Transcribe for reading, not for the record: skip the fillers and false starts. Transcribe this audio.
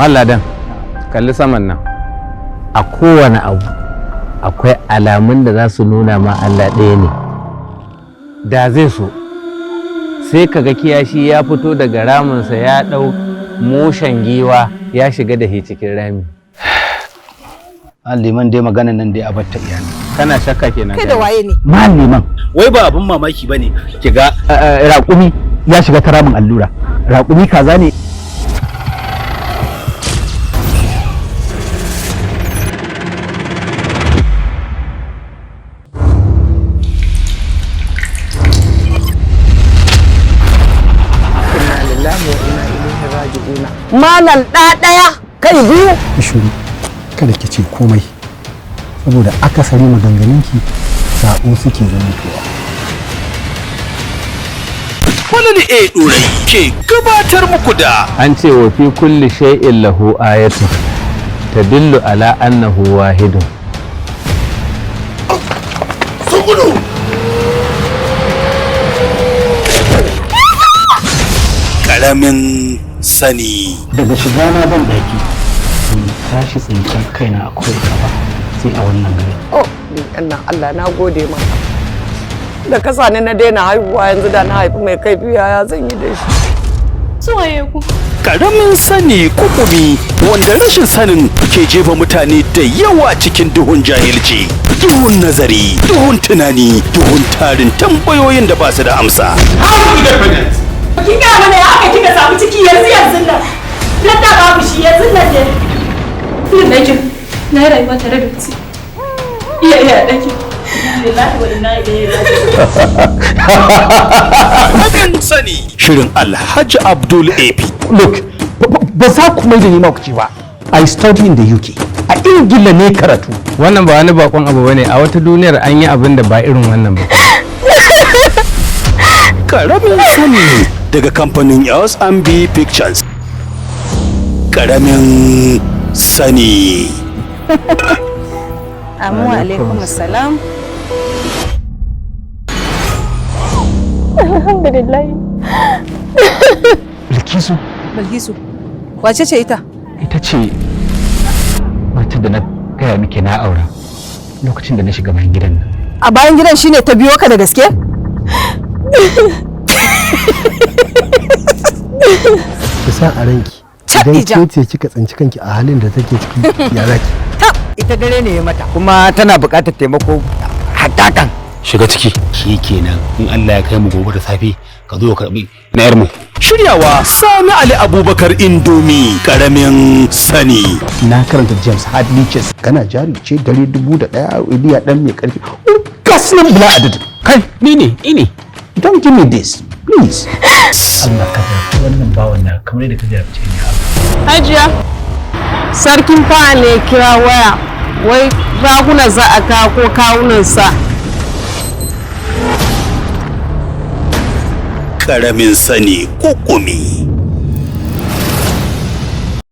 Malladan, kalli saman nan. A kowane abu akwai alamun da za su nuna ma Allah ɗaya ne. Da zai so sai kaga kiyashi ya fito daga raminsa ya ɗau mushen giwa ya shiga da shi cikin rami. Liman dai maganan nan dai a batta iyali. Kana shakka kenan. Kai da waye ne? Liman. Wai ba abun mamaki bane kiga Raƙumi ya shiga ta ramin allura. Raƙumi kaza ne. Malam ɗaya kai biyu. Shiru kada ki ce komai saboda akasari maganganunki sabo suke zamantowa. Falali A Durai ke gabatar muku da An ce wa fi kulli shay'in lahu ayatu tadullu ala annahu wahidun. ƙaramin sani. Daga shiga na ban daki tashi tsinkan kaina a koyi ba sai a wannan gari. Oh, ni nan Allah na gode maka. Da ka sani na daina haihuwa yanzu da na haifi mai kaifi yaya zan yi da shi. Suwaye ku? Ƙaramin sani kukumi wanda rashin sanin ke jefa mutane da yawa cikin duhun jahilci, duhun nazari, duhun tunani, duhun tarin tambayoyin da ba su da amsa. Kin ga mana ya aka kika samu ciki yanzu nan. Dan da babu shi yanzu nan ne. Kin nake na rayuwa tare da ku. Iya dake. Lillahi wa inna ilaihi Ƙaramin sani shirin Alhaji Abdul AP. Look, ba za ku mai da ni maukaci ba. I study in the UK. A Ingila ne karatu. Wannan ba wani bakon abu bane, a wata duniyar an yi abin da ba irin wannan ba. Ƙaramin sani daga kamfanin S&B Pictures. Ƙaramin sani. Amma alaikum assalam. Alhamdulillah. Bilkisu Bilkisu, wace ce ita? ita ce matar da na gaya miki na aura lokacin da na shiga bayan gidan nan. A bayan gidan shine ta biyo ka da gaske? Ki sa a ranki idan ke ce kika tsinci kanki a halin da take ciki ya zaki. Ita dare ne ya mata. Kuma tana buƙatar taimako hatakan. Shiga ciki. Shi kenan in Allah ya kai mu gobe da safe ka zo ka karbi na yar mu. Shiryawa Sani Ali Abubakar Indomi ƙaramin sani. Na karanta James Hadley Chase. Kana jari ce dare 1001 Iliya dan mai karfi. Gas nan bila adadin. Kai ni ne. Don't give me this please. Allah ka jarfi wannan bawan na kamar yadda ka jarfi ni. Hajiya, sarkin fa ne kira waya. Wai raguna za a kawo ko kawunansa. Ƙaramin sani kukumi.